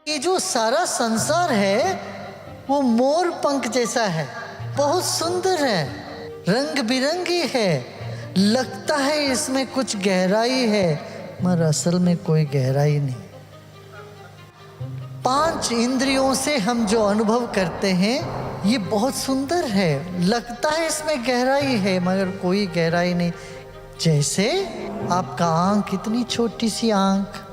ये जो सारा संसार है वो मोर पंख जैसा है, बहुत सुंदर है, रंग बिरंगी है, लगता है इसमें कुछ गहराई है मगर असल में कोई गहराई नहीं। पांच इंद्रियों से हम जो अनुभव करते हैं ये बहुत सुंदर है, लगता है इसमें गहराई है मगर कोई गहराई नहीं। जैसे आपका आंख, इतनी छोटी सी आंख,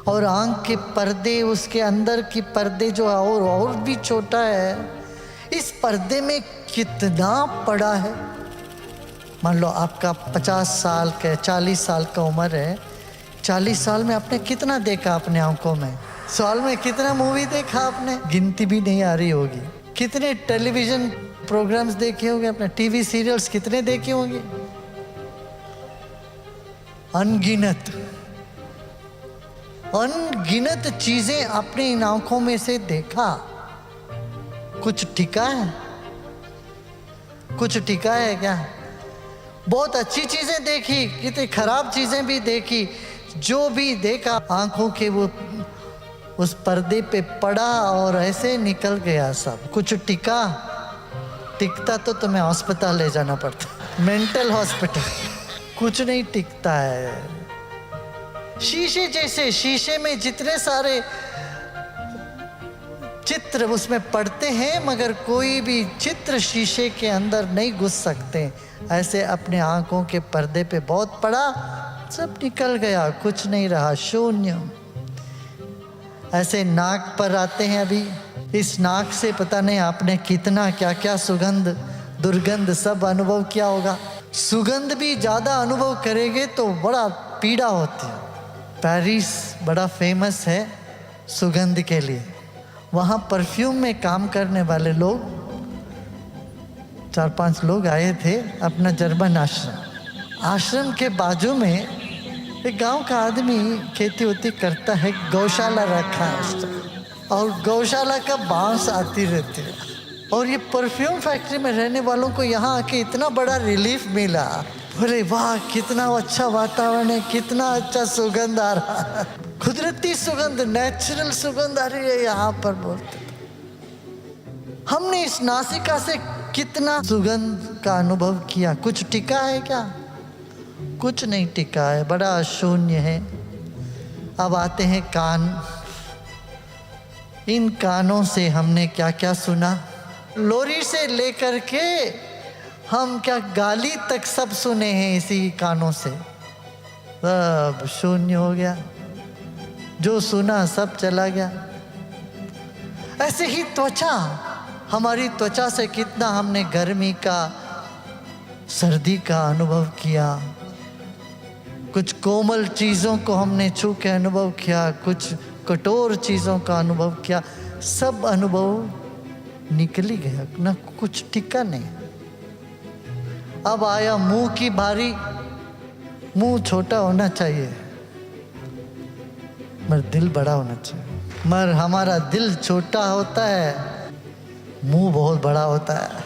और आंख के पर्दे, उसके अंदर की पर्दे जो और भी छोटा है, इस पर्दे में कितना पड़ा है। मान लो आपका 50 साल का 40 साल का उम्र है, 40 साल में आपने कितना देखा अपने आंखों में? साल में कितना मूवी देखा आपने? गिनती भी नहीं आ रही होगी। कितने टेलीविजन प्रोग्राम्स देखे होंगे आपने? टीवी सीरियल्स कितने देखे होंगे? अनगिनत अनगिनत चीजें आपने इन आंखों में से देखा। कुछ टिका है? कुछ टिका है क्या? बहुत अच्छी चीजें देखी, कितनी खराब चीजें भी देखी, जो भी देखा आंखों के वो उस पर्दे पे पड़ा और ऐसे निकल गया सब। कुछ टिका? टिकता तो तुम्हें अस्पताल ले जाना पड़ता, मेंटल हॉस्पिटल। कुछ नहीं टिकता है। शीशे जैसे, शीशे में जितने सारे चित्र उसमें पड़ते हैं मगर कोई भी चित्र शीशे के अंदर नहीं घुस सकते। ऐसे अपने आंखों के पर्दे पे बहुत पड़ा, सब निकल गया, कुछ नहीं रहा, शून्य। ऐसे नाक पर आते हैं अभी, इस नाक से पता नहीं आपने कितना क्या क्या सुगंध दुर्गंध सब अनुभव किया होगा। सुगंध भी ज़्यादा अनुभव करेंगे तो बड़ा पीड़ा होती है। पेरिस बड़ा फेमस है सुगंध के लिए। वहाँ परफ्यूम में काम करने वाले लोग 4-5 लोग आए थे अपना जर्मन आश्रम। आश्रम के बाजू में एक गांव का आदमी खेती वेती करता है, गौशाला रखा है और गौशाला का बांस आती रहती है। और ये परफ्यूम फैक्ट्री में रहने वालों को यहाँ आके इतना बड़ा रिलीफ मिला। बोले वाह कितना अच्छा वातावरण है, कितना अच्छा सुगंध आ रहा है, कुदरती सुगंध, नेचुरल सुगंध आ रही है यहाँ पर। बोलते हमने इस नासिका से कितना सुगंध का अनुभव किया, कुछ टिका है क्या? कुछ नहीं टिका है, बड़ा शून्य है। अब आते हैं कान। इन कानों से हमने क्या क्या सुना, लोरी से लेकर के हम क्या गाली तक सब सुने हैं इसी कानों से। सब शून्य हो गया, जो सुना सब चला गया। ऐसे ही त्वचा, हमारी त्वचा से कितना हमने गर्मी का, सर्दी का अनुभव किया। कुछ कोमल चीज़ों को हमने छू के अनुभव किया, कुछ कठोर चीज़ों का अनुभव किया। सब अनुभव निकल ही गया, ना कुछ टिका नहीं। अब आया मुंह की बारी। मुंह छोटा होना चाहिए मगर दिल बड़ा होना चाहिए। मगर हमारा दिल छोटा होता है, मुंह बहुत बड़ा होता है।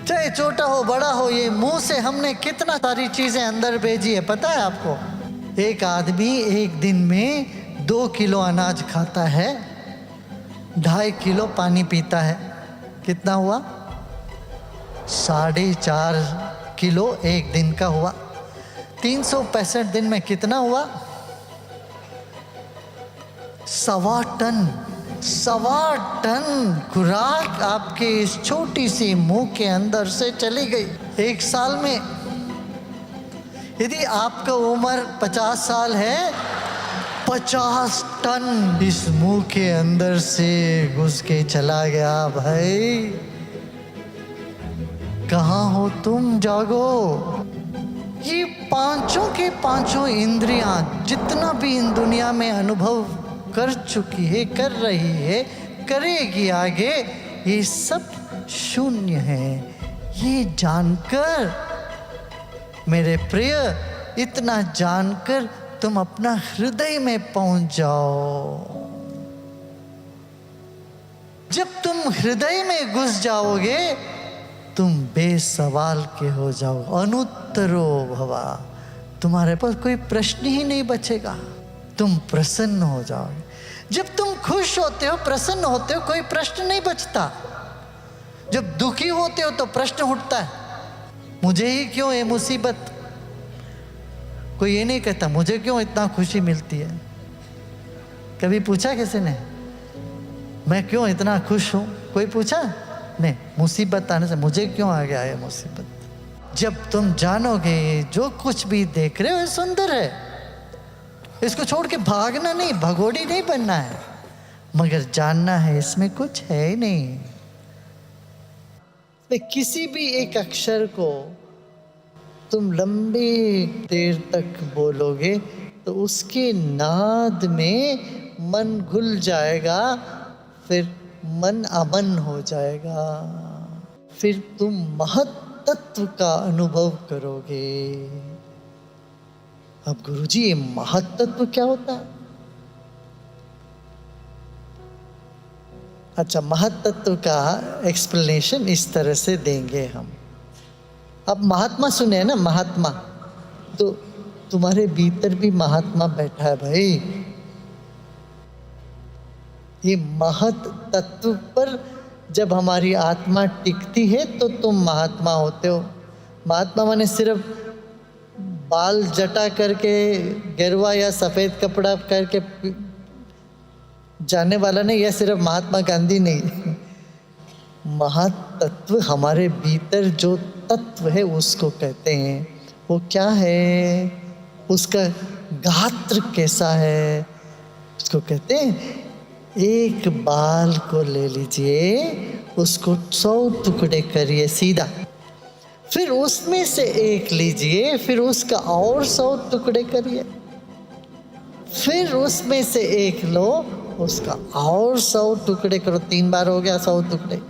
चाहे छोटा हो बड़ा हो, ये मुंह से हमने कितना सारी चीजें अंदर भेजी है पता है आपको? एक आदमी एक दिन में 2 किलो अनाज खाता है, 2.5 किलो पानी पीता है। कितना हुआ? 4.5 किलो एक दिन का हुआ। 365 दिन में कितना हुआ? 1.25 टन। 1.25 टन खुराक आपके इस छोटी सी मुंह के अंदर से चली गई एक साल में। यदि आपका उम्र 50 साल है, 50 टन इस मुंह के अंदर से घुस के चला गया। भाई कहाँ हो तुम? जागो। ये पांचों के पांचों इंद्रियां जितना भी इन दुनिया में अनुभव कर चुकी है, कर रही है, करेगी आगे, ये सब शून्य है। ये जानकर मेरे प्रिय, इतना जानकर तुम अपना हृदय में पहुंच जाओ। जब तुम हृदय में घुस जाओगे तुम बेसवाल के हो जाओ, अनुत्तरो भवा। तुम्हारे पास कोई प्रश्न ही नहीं बचेगा। तुम प्रसन्न हो जाओगे। जब तुम खुश होते हो, प्रसन्न होते हो, कोई प्रश्न नहीं बचता। जब दुखी होते हो तो प्रश्न उठता है, मुझे ही क्यों ये मुसीबत। कोई ये नहीं कहता मुझे क्यों इतना खुशी मिलती है। कभी पूछा किसी ने मैं क्यों इतना खुश हूं? कोई पूछा नहीं। मुसीबत आने से मुझे क्यों आ गया ये मुसीबत। जब तुम जानोगे जो कुछ भी देख रहे हो ये सुंदर है, इसको छोड़ के भागना नहीं, भगोड़ी नहीं बनना है, मगर जानना है इसमें कुछ है ही नहीं। किसी भी एक अक्षर को तुम लंबी देर तक बोलोगे तो उसके नाद में मन घुल जाएगा, फिर मन अमन हो जाएगा, फिर तुम महत्त्व का अनुभव करोगे। अब गुरुजी ये महत्त्व क्या होता है? अच्छा, महत्त्व का एक्सप्लेनेशन इस तरह से देंगे हम। अब महात्मा सुने ना, महात्मा, तो तुम्हारे भीतर भी महात्मा बैठा है भाई। ये महत्त्व पर जब हमारी आत्मा टिकती है तो तुम महात्मा होते हो। महात्मा माने सिर्फ बाल जटा करके, गेरुआ या सफ़ेद कपड़ा करके जाने वाला नहीं, या सिर्फ महात्मा गांधी नहीं। महत्त्व हमारे भीतर जो तत्व है उसको कहते हैं। वो क्या है, उसका गात्र कैसा है, उसको कहते हैं। एक बाल को ले लीजिए, उसको 100 टुकड़े करिए सीधा, फिर उसमें से एक लीजिए, फिर उसका और 100 टुकड़े करिए, फिर उसमें से एक लो, उसका और 100 टुकड़े करो, 3 बार हो गया 100 टुकड़े।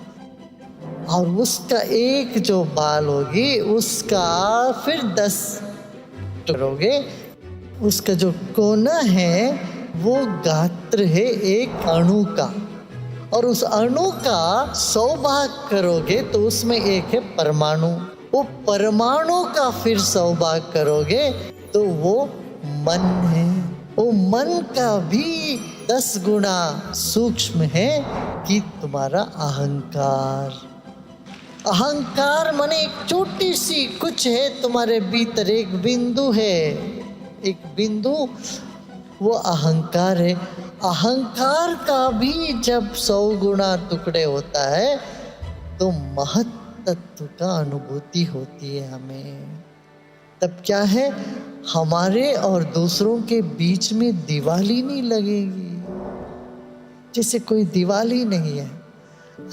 और उसका एक जो बाल होगी उसका फिर 10 करोगे। उसका जो कोना है वो गात्र है एक अणु का, और उस अणु का 100 भाग करोगे तो उसमें एक है परमाणु। वो परमाणु का फिर 100 भाग करोगे तो वो मन है। वो मन का भी 10 गुना सूक्ष्म है कि तुम्हारा अहंकार। अहंकार माने एक छोटी सी कुछ है तुम्हारे भीतर, एक बिंदु है, एक बिंदु, वो अहंकार है। अहंकार का भी जब 100 गुना टुकड़े होता है तो महत्त्व का अनुभूति होती है हमें। तब क्या है, हमारे और दूसरों के बीच में दीवाली नहीं लगेगी, जैसे कोई दीवाली नहीं है।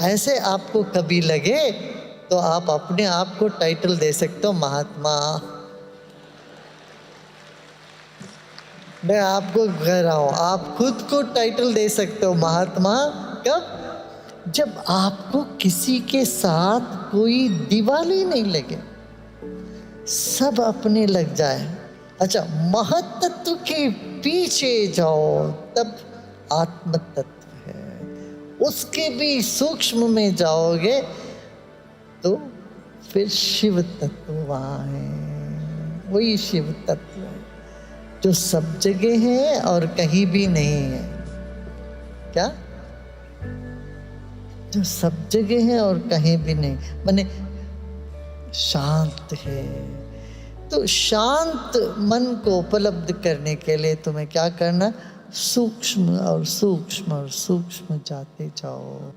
ऐसे आपको कभी लगे तो आप अपने आप को टाइटल दे सकते हो महात्मा। मैं आपको कह रहा हूं, आप खुद को टाइटल दे सकते हो महात्मा। कब? जब आपको किसी के साथ कोई दिवाली नहीं लगे, सब अपने लग जाए। अच्छा, महत्त्व के पीछे जाओ तब आत्म तत्व है। उसके भी सूक्ष्म में जाओगे तो फिर शिव तत्व वहाँ है। वही शिव तत्व है जो सब जगह है और कहीं भी नहीं है। क्या? जो सब जगह है और कहीं भी नहीं, माने शांत है। तो शांत मन को उपलब्ध करने के लिए तुम्हें क्या करना? सूक्ष्म और सूक्ष्म और सूक्ष्म जाते जाओ।